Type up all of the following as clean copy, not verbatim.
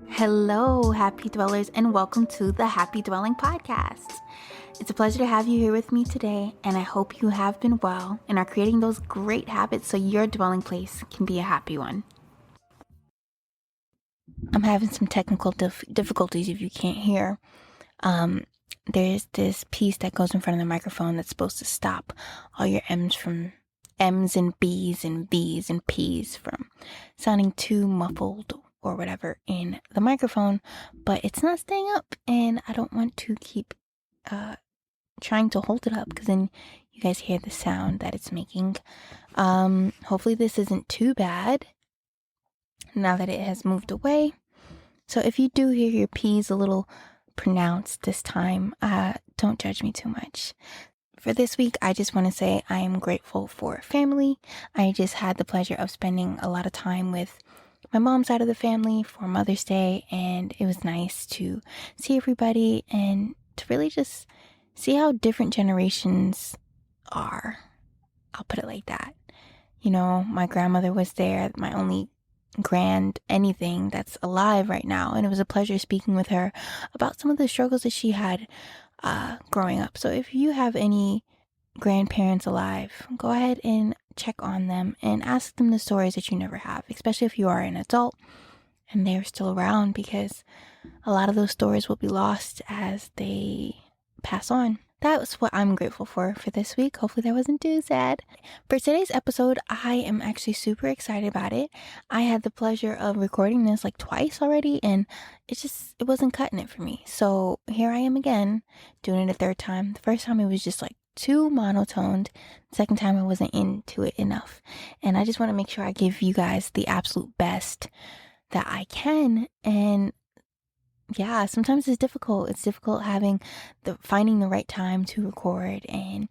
Hello, happy dwellers, and welcome to the Happy Dwelling Podcast. It's a pleasure to have you here with me today, and I hope you have been well and are creating those great habits so your dwelling place can be a happy one. I'm having some technical difficulties if you can't hear. There's this piece that goes in front of the microphone that's supposed to stop all your M's and B's and V's and P's from sounding too muffled or whatever in the microphone, but it's not staying up, and I don't want to keep trying to hold it up because then you guys hear the sound that it's making. Hopefully this isn't too bad now that it has moved away. So if you do hear your P's a little pronounced this time, don't judge me too much. For this week, I just want to say I am grateful for family. I just had the pleasure of spending a lot of time with my mom's side of the family for Mother's Day, and it was nice to see everybody and to really just see how different generations are. I'll put it like that. You know, my grandmother was there, my only grand anything that's alive right now, and it was a pleasure speaking with her about some of the struggles that she had growing up. So if you have any grandparents alive, go ahead and check on them and ask them the stories that you never have, especially if you are an adult and they're still around, because a lot of those stories will be lost as they pass on. That's what I'm grateful for this week. Hopefully that wasn't too sad. For today's episode, I am actually super excited about it. I had the pleasure of recording this like twice already, and it wasn't cutting it for me. So here I am again, doing it a third time. The first time it was just like too monotoned. The second time I wasn't into it enough. And I just want to make sure I give you guys the absolute best that I can. Yeah, sometimes it's difficult. It's difficult finding the right time to record and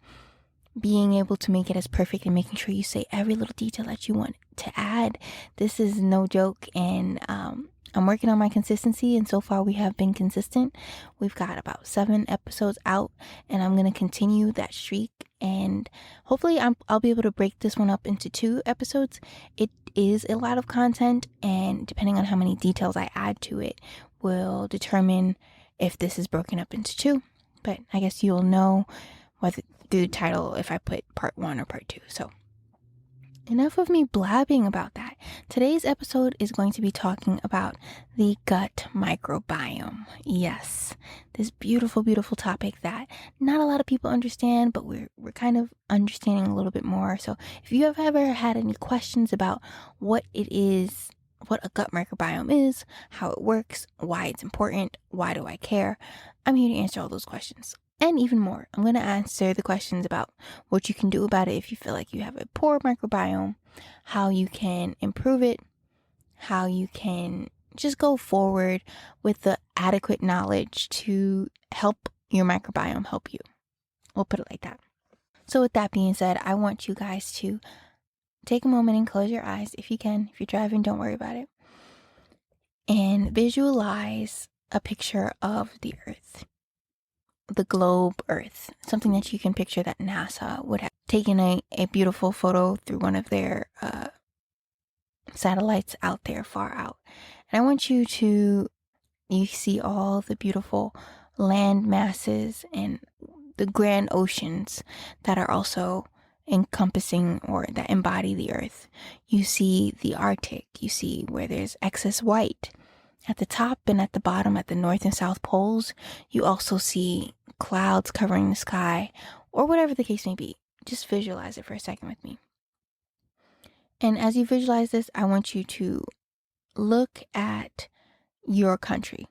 being able to make it as perfect and making sure you say every little detail that you want to add. This is no joke, and I'm working on my consistency, and so far we have been consistent. We've got about 7 episodes out, and I'm going to continue that streak, and hopefully I'll be able to break this one up into 2 episodes. It is a lot of content, and depending on how many details I add to it will determine if this is broken up into 2. But I guess you'll know through the title if I put part 1 or part 2. So enough of me blabbing about that. Today's episode is going to be talking about the gut microbiome. Yes, this beautiful, beautiful topic that not a lot of people understand, but we're kind of understanding a little bit more. So if you have ever had any questions about what it is, what a gut microbiome is, how it works, why it's important, why do I care, I'm here to answer all those questions. And even more, I'm going to answer the questions about what you can do about it if you feel like you have a poor microbiome, how you can improve it, how you can just go forward with the adequate knowledge to help your microbiome help you. We'll put it like that. So with that being said, I want you guys to take a moment and close your eyes if you can. If you're driving, don't worry about it. And visualize a picture of the Earth. The globe Earth, something that you can picture that NASA would have taken a beautiful photo through one of their satellites out there, far out. And I want you see all the beautiful land masses and the grand oceans that are also encompassing or that embody the Earth. You see the Arctic, you see where there's excess white. At the top and at the bottom, at the North and South poles, you also see clouds covering the sky, or whatever the case may be. Just visualize it for a second with me. And as you visualize this, I want you to look at your country.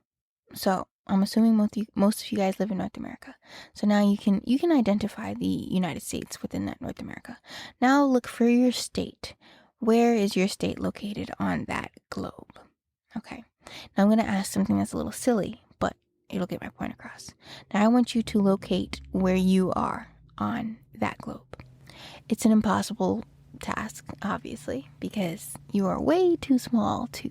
So I'm assuming most of you guys live in North America. So now you can identify the United States within that North America. Now look for your state. Where is your state located on that globe? Okay. Now I'm going to ask something that's a little silly, but it'll get my point across. Now I want you to locate where you are on that globe. It's an impossible task, obviously, because you are way too small to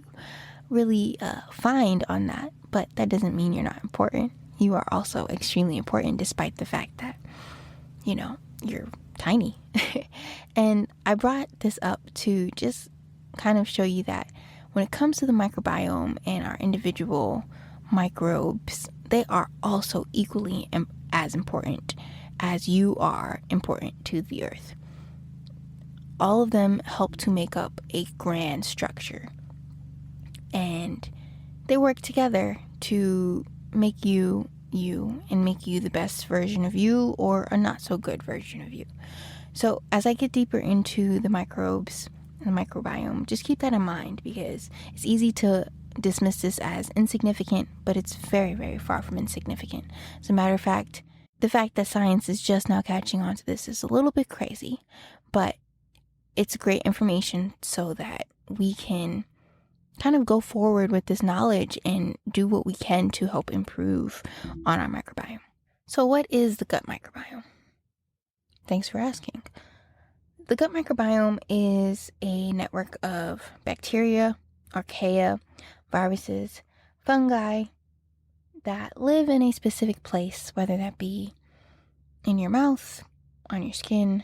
really find on that, but that doesn't mean you're not important. You are also extremely important, despite the fact that, you're tiny. And I brought this up to just kind of show you that when it comes to the microbiome and our individual microbes, they are also equally as important as you are important to the earth. All of them help to make up a grand structure, and they work together to make you and make you the best version of you or a not so good version of you. So as I get deeper into the microbes and the microbiome, just keep that in mind, because it's easy to dismiss this as insignificant, but it's very, very far from insignificant. As a matter of fact, the fact that science is just now catching on to this is a little bit crazy, but it's great information so that we can kind of go forward with this knowledge and do what we can to help improve on our microbiome. So what is the gut microbiome? Thanks for asking. The gut microbiome is a network of bacteria, archaea, viruses, fungi that live in a specific place, whether that be in your mouth, on your skin,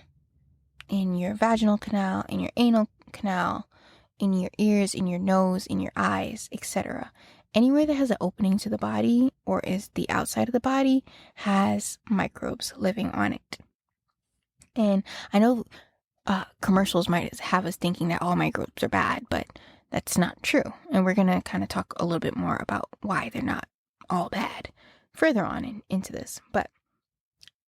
in your vaginal canal, in your anal canal, in your ears, in your nose, in your eyes, etc. Anywhere that has an opening to the body or is the outside of the body has microbes living on it. And I know commercials might have us thinking that all microbes are bad, but that's not true. And we're going to kind of talk a little bit more about why they're not all bad further on into this. But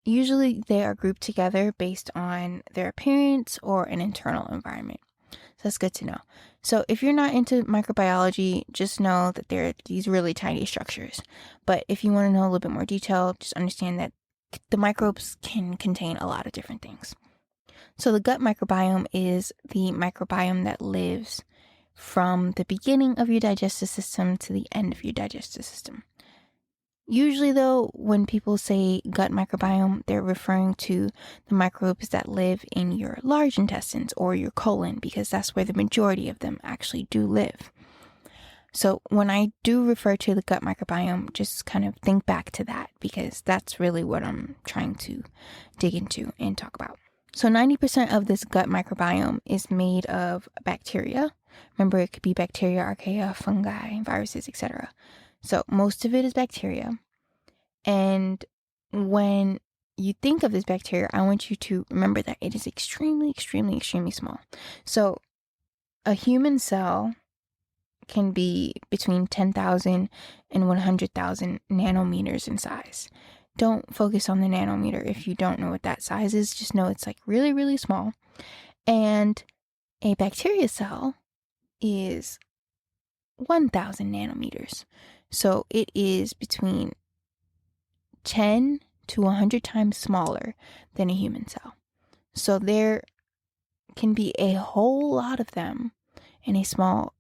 usually they are grouped together based on their appearance or an internal environment. So that's good to know. So if you're not into microbiology, just know that they're these really tiny structures. But if you want to know a little bit more detail, just understand that the microbes can contain a lot of different things. So the gut microbiome is the microbiome that lives from the beginning of your digestive system to the end of your digestive system. Usually, though, when people say gut microbiome, they're referring to the microbes that live in your large intestines or your colon, because that's where the majority of them actually do live. So when I do refer to the gut microbiome, just kind of think back to that, because that's really what I'm trying to dig into and talk about. So 90% of this gut microbiome is made of bacteria. Remember, it could be bacteria, archaea, fungi, viruses, etc. So most of it is bacteria. And when you think of this bacteria, I want you to remember that it is extremely, extremely, extremely small. So a human cell can be between 10,000 and 100,000 nanometers in size. Don't focus on the nanometer if you don't know what that size is. Just know it's like really, really small. And a bacteria cell is 1,000 nanometers. So it is between 10 to 100 times smaller than a human cell. So there can be a whole lot of them in a small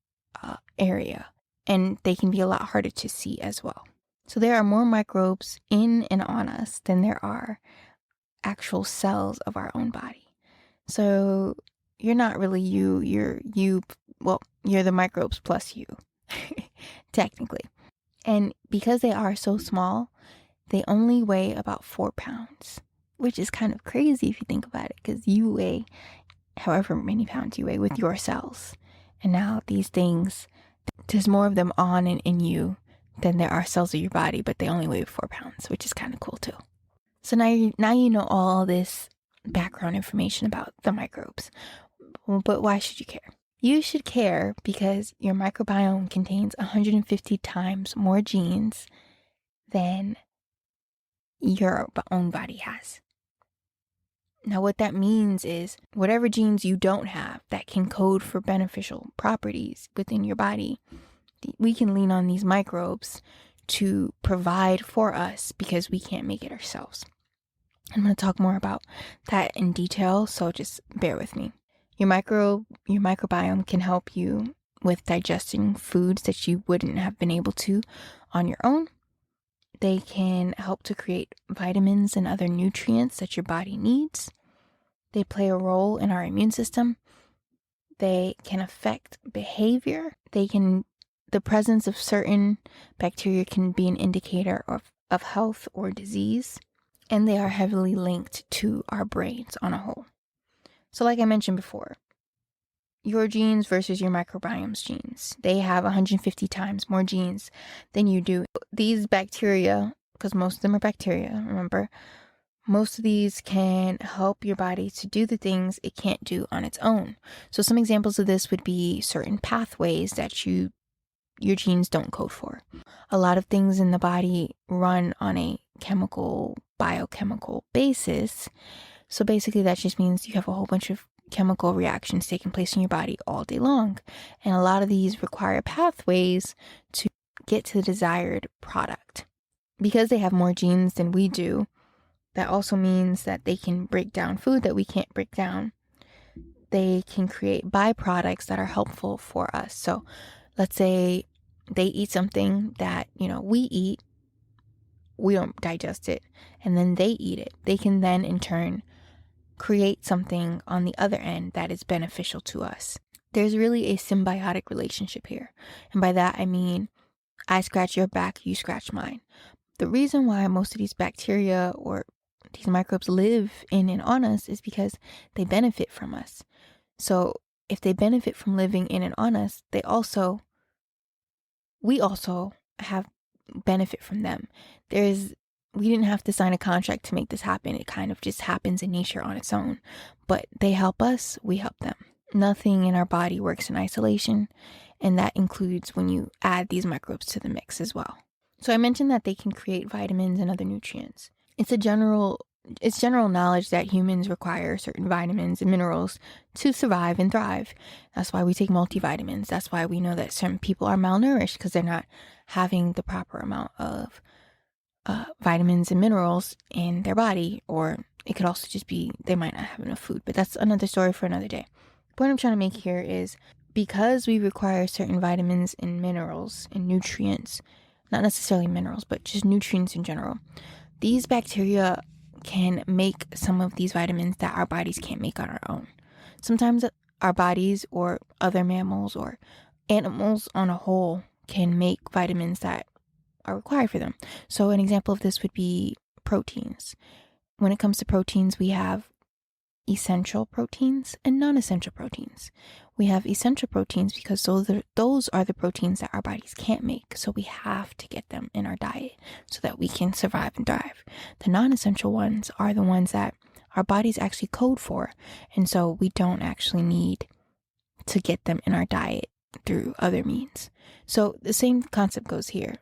area, and they can be a lot harder to see as well. So there are more microbes in and on us than there are actual cells of our own body. So you're not really you, you're the microbes plus you, technically. And because they are so small, they only weigh about 4 pounds, which is kind of crazy if you think about it, because you weigh however many pounds you weigh with your cells. And now these things, there's more of them on and in you than there are cells of your body, but they only weigh 4 pounds, which is kind of cool too. So now you know all this background information about the microbes. But why should you care? You should care because your microbiome contains 150 times more genes than your own body has. Now, what that means is whatever genes you don't have that can code for beneficial properties within your body, we can lean on these microbes to provide for us because we can't make it ourselves. I'm going to talk more about that in detail, so just bear with me. Your microbiome can help you with digesting foods that you wouldn't have been able to on your own. They can help to create vitamins and other nutrients that your body needs. They play a role in our immune system. They can affect behavior. The presence of certain bacteria can be an indicator of health or disease. and they are heavily linked to our brains on a whole. So like I mentioned before, your genes versus your microbiome's genes, they have 150 times more genes than you do. These bacteria, because most of them are bacteria, remember, most of these can help your body to do the things it can't do on its own. So some examples of this would be certain pathways that your genes don't code for. A lot of things in the body run on a biochemical basis. So basically that just means you have a whole bunch of chemical reactions taking place in your body all day long. And a lot of these require pathways to get to the desired product. Because they have more genes than we do, that also means that they can break down food that we can't break down. They can create byproducts that are helpful for us. So let's say they eat something that, we eat, we don't digest it, and then they eat it. They can then in turn create something on the other end that is beneficial to us. There's really a symbiotic relationship here. And by that, I mean, I scratch your back, you scratch mine. The reason why most of these bacteria or these microbes live in and on us is because they benefit from us. So if they benefit from living in and on us, we also have benefit from them. We didn't have to sign a contract to make this happen. It kind of just happens in nature on its own. But they help us, we help them. Nothing in our body works in isolation, and that includes when you add these microbes to the mix as well. So I mentioned that they can create vitamins and other nutrients. It's general knowledge that humans require certain vitamins and minerals to survive and thrive. That's why we take multivitamins. That's why we know that certain people are malnourished, because they're not having the proper amount of vitamins and minerals in their body. Or it could also just be they might not have enough food, but that's another story for another day. The point I'm trying to make here is, because we require certain vitamins and minerals and nutrients, not necessarily minerals, but just nutrients in general, these bacteria can make some of these vitamins that our bodies can't make on our own. Sometimes our bodies or other mammals or animals on a whole can make vitamins that are required for them. So an example of this would be proteins. When it comes to proteins, we have essential proteins and non-essential proteins. We have essential proteins because those are the proteins that our bodies can't make. So we have to get them in our diet so that we can survive and thrive. The non-essential ones are the ones that our bodies actually code for. And so we don't actually need to get them in our diet through other means. So the same concept goes here.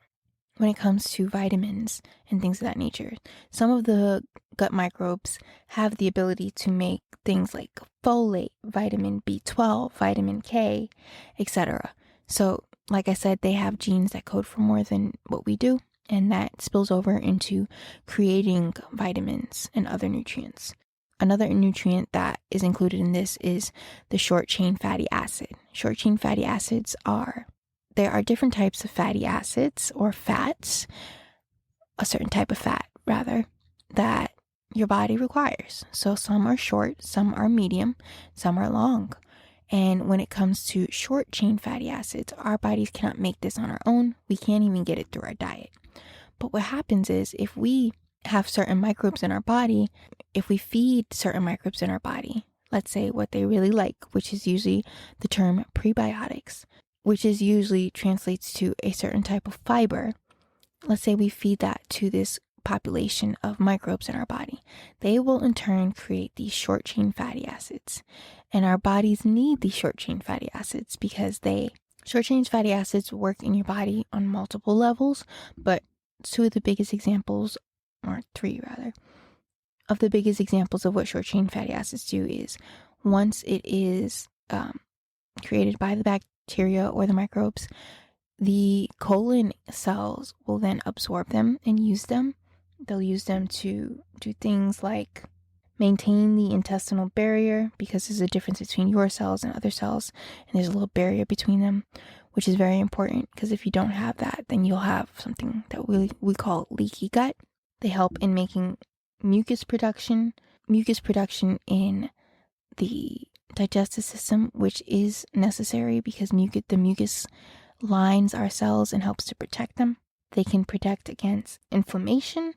When it comes to vitamins and things of that nature, some of the gut microbes have the ability to make things like folate, vitamin B12, vitamin K, etc. So, like I said, they have genes that code for more than what we do, and that spills over into creating vitamins and other nutrients. Another nutrient that is included in this is the short-chain fatty acid. Short-chain fatty acids there are different types of fatty acids or fats, a certain type of fat rather, that your body requires. So some are short, some are medium, some are long. And when it comes to short chain fatty acids, our bodies cannot make this on our own. We can't even get it through our diet. But what happens is, if we have certain microbes in our body, if we feed certain microbes in our body, let's say what they really like, which is usually the term prebiotics, which is usually translates to a certain type of fiber. Let's say we feed that to this population of microbes in our body. They will in turn create these short chain fatty acids. And our bodies need these short chain fatty acids because short chain fatty acids work in your body on multiple levels, but two of the biggest examples, or three rather, of the biggest examples of what short chain fatty acids do is, once it is created by the bacteria or the microbes, the colon cells will then absorb them and use them. They'll use them to do things like maintain the intestinal barrier, because there's a difference between your cells and other cells, and there's a little barrier between them, which is very important, because if you don't have that, then you'll have something that we call leaky gut. They help in making mucus production in the digestive system, which is necessary because the mucus lines our cells and helps to protect them. They can protect against inflammation,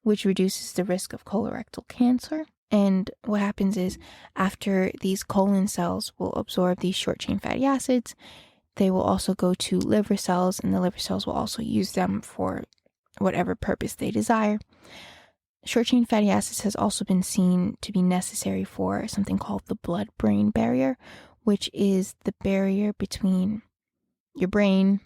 which reduces the risk of colorectal cancer. And what happens is, after these colon cells will absorb these short chain fatty acids, they will also go to liver cells, and the liver cells will also use them for whatever purpose they desire. Short chain fatty acids has also been seen to be necessary for something called the blood-brain barrier, which is the barrier between your brain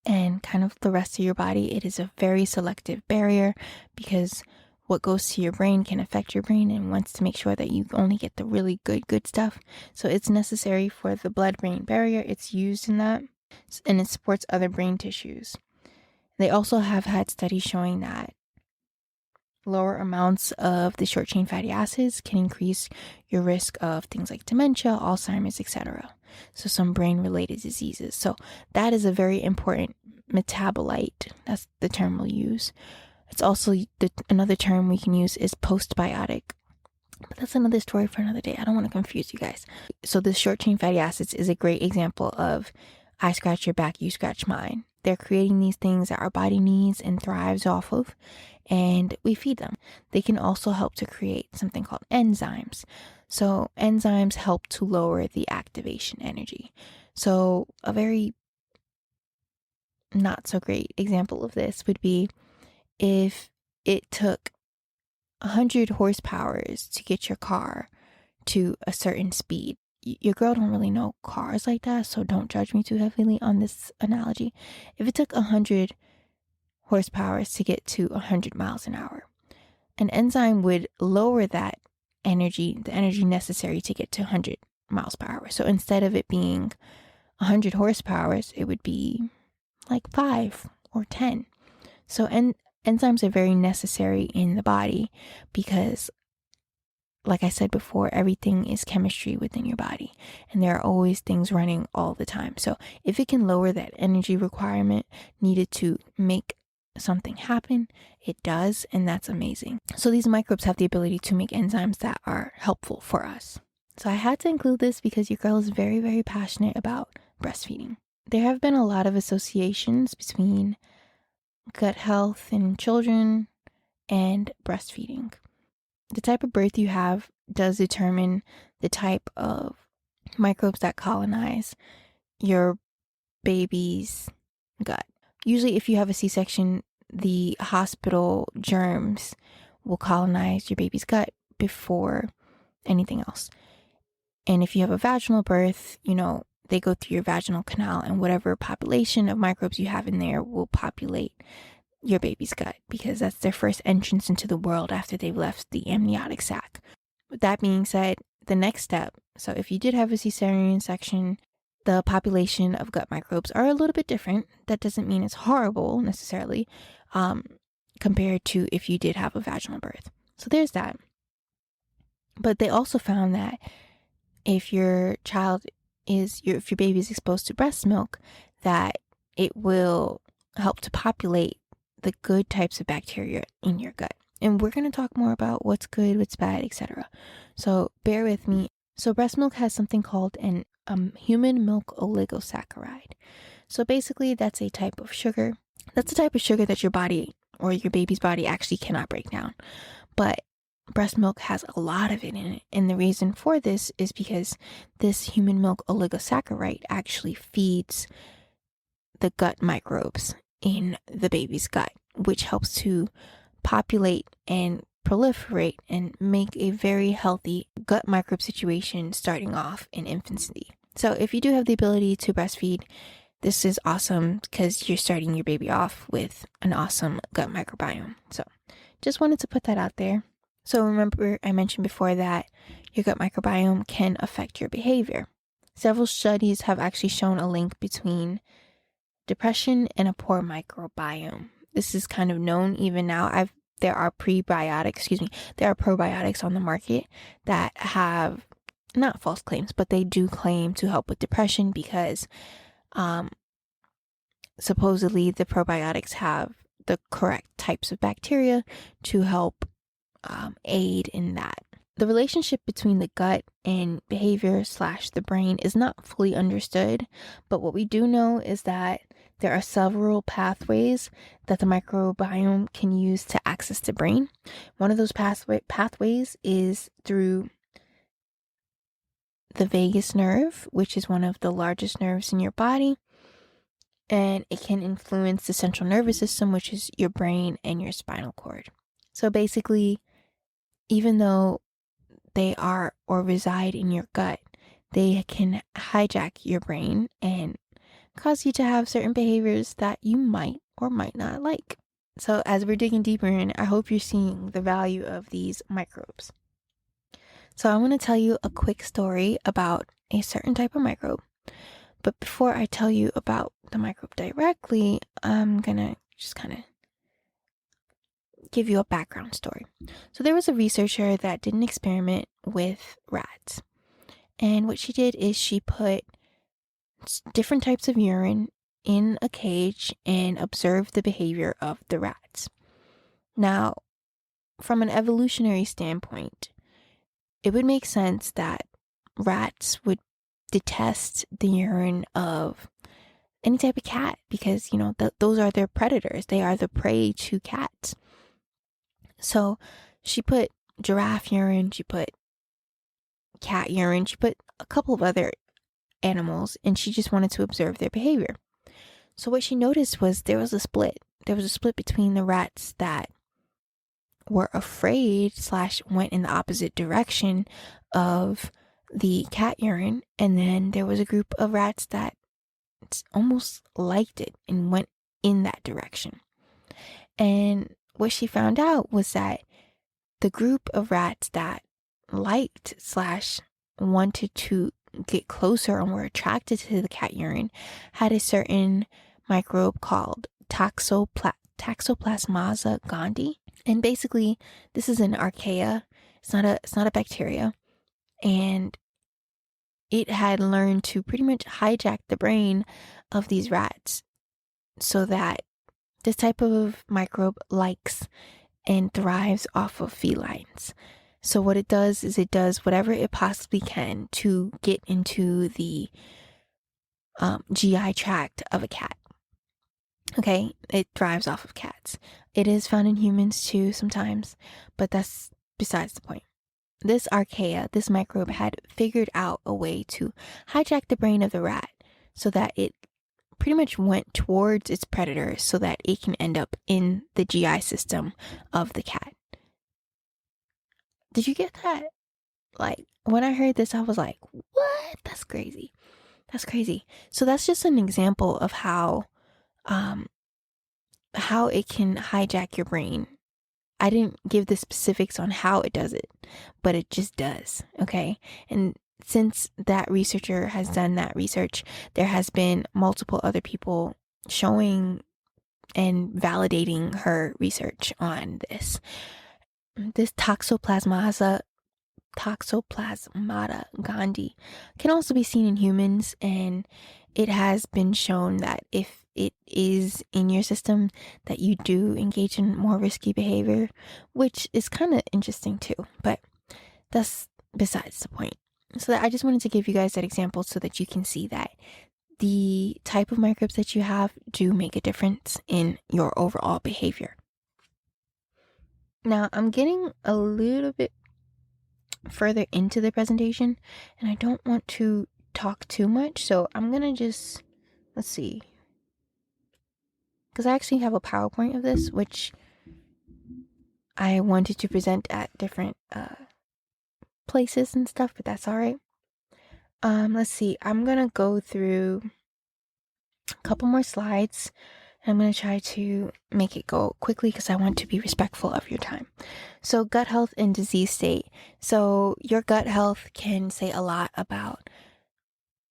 and kind of the rest of your body. It is a very selective barrier because what goes to your brain can affect your brain, and wants to make sure that you only get the really good stuff. So it's necessary for the blood-brain barrier. It's used in that, and it supports other brain tissues. They also have had studies showing that lower amounts of the short chain fatty acids can increase your risk of things like dementia, Alzheimer's, etc. So some brain related diseases. So that is a very important metabolite. That's the term we'll use. It's also another term we can use is postbiotic. But that's another story for another day. I don't want to confuse you guys. So the short chain fatty acids is a great example of I scratch your back, you scratch mine. They're creating these things that our body needs and thrives off of, and we feed them. They can also help to create something called enzymes. So enzymes help to lower the activation energy. So a very not so great example of this would be if it took 100 horsepower to get your car to a certain speed. Your girl don't really know cars like that, so don't judge me too heavily on this analogy. If it took 100 horsepower to get to 100 miles an hour, an enzyme would lower that energy, the energy necessary to get to 100 miles per hour. So instead of it being 100 horsepower, it would be like 5 or 10. So enzymes are very necessary in the body because, like I said before, everything is chemistry within your body, and there are always things running all the time. So if it can lower that energy requirement needed to make something happen, it does, and that's amazing. So these microbes have the ability to make enzymes that are helpful for us. So I had to include this because your girl is very, very passionate about breastfeeding. There have been a lot of associations between gut health in children and breastfeeding. The type of birth you have does determine the type of microbes that colonize your baby's gut. Usually if you have a C-section, the hospital germs will colonize your baby's gut before anything else. And if you have a vaginal birth, they go through your vaginal canal, and whatever population of microbes you have in there will populate your baby's gut because that's their first entrance into the world after they've left the amniotic sac. With that being said, the next step, so if you did have a cesarean section, the population of gut microbes are a little bit different. That doesn't mean it's horrible necessarily, compared to if you did have a vaginal birth. So there's that. But they also found that if your baby is exposed to breast milk, that it will help to populate the good types of bacteria in your gut. And we're going to talk more about what's good, what's bad, etc. So bear with me. So breast milk has something called an human milk oligosaccharide. So basically that's a type of sugar. That's a type of sugar that your body or your baby's body actually cannot break down. But breast milk has a lot of it in it. And the reason for this is because this human milk oligosaccharide actually feeds the gut microbes in the baby's gut, which helps to populate and proliferate and make a very healthy gut microbe situation starting off in infancy. So if you do have the ability to breastfeed, this is awesome because you're starting your baby off with an awesome gut microbiome. So just wanted to put that out there. So remember, I mentioned before that your gut microbiome can affect your behavior. Several studies have actually shown a link between depression and a poor microbiome. This is kind of known even now. There are probiotics on the market that have not false claims, but they do claim to help with depression because supposedly the probiotics have the correct types of bacteria to help aid in that. The relationship between the gut and behavior / the brain is not fully understood, but what we do know is that there are several pathways that the microbiome can use to access the brain. One of those pathways is through the vagus nerve, which is one of the largest nerves in your body, and it can influence the central nervous system, which is your brain and your spinal cord. So basically, even though they are or reside in your gut, they can hijack your brain and cause you to have certain behaviors that you might or might not like. So as we're digging deeper in, I hope you're seeing the value of these microbes. So I want to tell you a quick story about a certain type of microbe. But before I tell you about the microbe directly, I'm going to just kind of give you a background story. So there was a researcher that did an experiment with rats. And what she did is she put different types of urine in a cage and observed the behavior of the rats. Now, from an evolutionary standpoint, it would make sense that rats would detest the urine of any type of cat because, those are their predators. They are the prey to cats. So she put giraffe urine, she put cat urine, she put a couple of other animals, and she just wanted to observe their behavior. So what she noticed was there was a split. There was a split between the rats that were afraid / went in the opposite direction of the cat urine, and then there was a group of rats that almost liked it and went in that direction. And what she found out was that the group of rats that liked / wanted to get closer and were attracted to the cat urine had a certain microbe called Toxoplasma gondii. And basically, this is an archaea. It's not a bacteria. And it had learned to pretty much hijack the brain of these rats so that this type of microbe likes and thrives off of felines. So what it does is it does whatever it possibly can to get into the GI tract of a cat. Okay, it thrives off of cats. It is found in humans too sometimes, but that's besides the point. This archaea, this microbe, had figured out a way to hijack the brain of the rat so that it pretty much went towards its predator so that it can end up in the GI system of the cat. Did you get that? Like, when I heard this, I was like, what? That's crazy. That's crazy. So that's just an example of how it can hijack your brain. I didn't give the specifics on how it does it, but it just does, okay? And since that researcher has done that research, there has been multiple other people showing and validating her research on this. This Toxoplasmata gondii can also be seen in humans, and it has been shown that if it is in your system that you do engage in more risky behavior, which is kind of interesting too, but that's besides the point. So that I just wanted to give you guys that example so that you can see that the type of microbes that you have do make a difference in your overall behavior. Now, I'm getting a little bit further into the presentation, and I don't want to talk too much, so I'm gonna just, let's see, because I actually have a PowerPoint of this, which I wanted to present at different places and stuff, but that's all right. Let's see, I'm gonna go through a couple more slides. I'm going to try to make it go quickly because I want to be respectful of your time. So gut health and disease state. So your gut health can say a lot about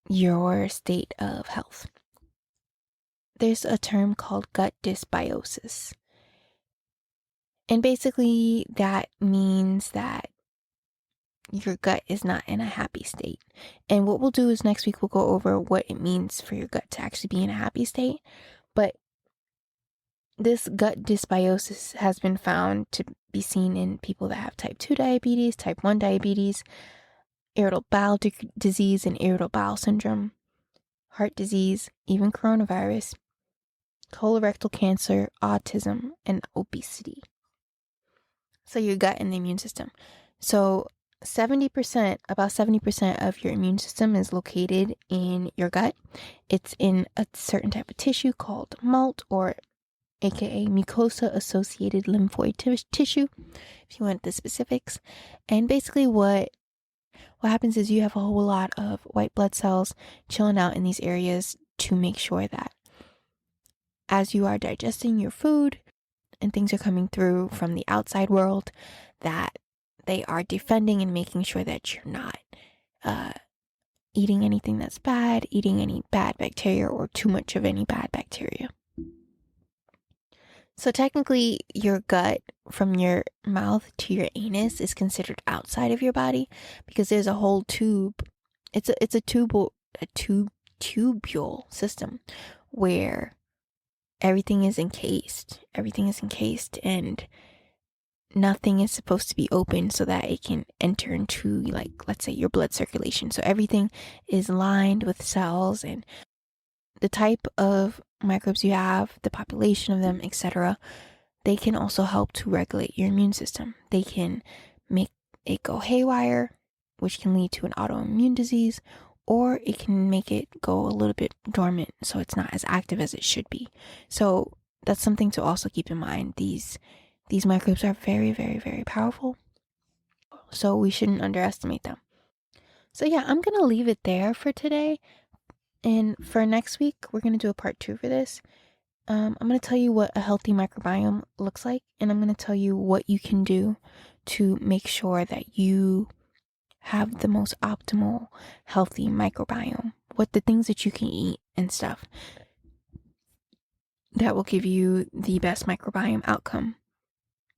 your state of health. There's a term called gut dysbiosis. And basically that means that your gut is not in a happy state. And what we'll do is next week we'll go over what it means for your gut to actually be in a happy state. But this gut dysbiosis has been found to be seen in people that have type 2 diabetes, type 1 diabetes, irritable bowel disease and irritable bowel syndrome, heart disease, even coronavirus. colorectal cancer, autism, and obesity. So your gut and the immune system. So about 70% of your immune system is located in your gut. It's in a certain type of tissue called MALT, or aka mucosa associated lymphoid tissue, if you want the specifics. And basically what happens is you have a whole lot of white blood cells chilling out in these areas to make sure that as you are digesting your food and things are coming through from the outside world, that they are defending and making sure that you're not eating anything that's bad, eating any bad bacteria, or too much of any bad bacteria. So technically, your gut from your mouth to your anus is considered outside of your body, because there's a whole tube. It's a tubule system where everything is encased, and nothing is supposed to be open so that it can enter into, like, let's say, your blood circulation. So everything is lined with cells, and the type of microbes you have, the population of them, etc., they can also help to regulate your immune system. They can make it go haywire, which can lead to an autoimmune disease, or it can make it go a little bit dormant, so it's not as active as it should be. So that's something to also keep in mind. These microbes are very, very, very powerful, so we shouldn't underestimate them. So yeah, I'm gonna leave it there for today. And for next week, we're going to do a part 2 for this. I'm going to tell you what a healthy microbiome looks like, and I'm going to tell you what you can do to make sure that you have the most optimal healthy microbiome. What the things that you can eat and stuff that will give you the best microbiome outcome.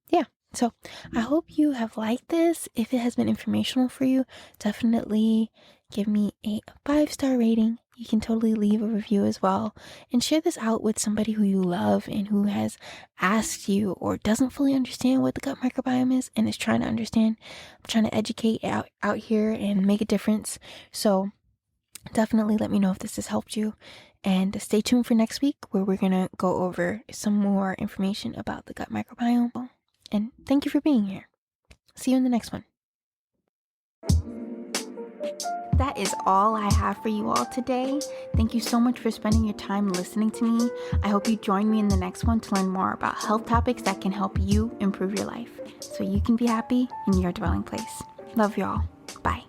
Yeah. So I hope you have liked this. If it has been informational for you, definitely give me a 5-star rating. You can totally leave a review as well, and share this out with somebody who you love and who has asked you or doesn't fully understand what the gut microbiome is and is trying to understand. I'm trying to educate out here and make a difference. So definitely let me know if this has helped you, and stay tuned for next week, where we're gonna go over some more information about the gut microbiome. And thank you for being here. See you in the next one. That is all I have for you all today. Thank you so much for spending your time listening to me. I hope you join me in the next one to learn more about health topics that can help you improve your life so you can be happy in your dwelling place. Love y'all. Bye.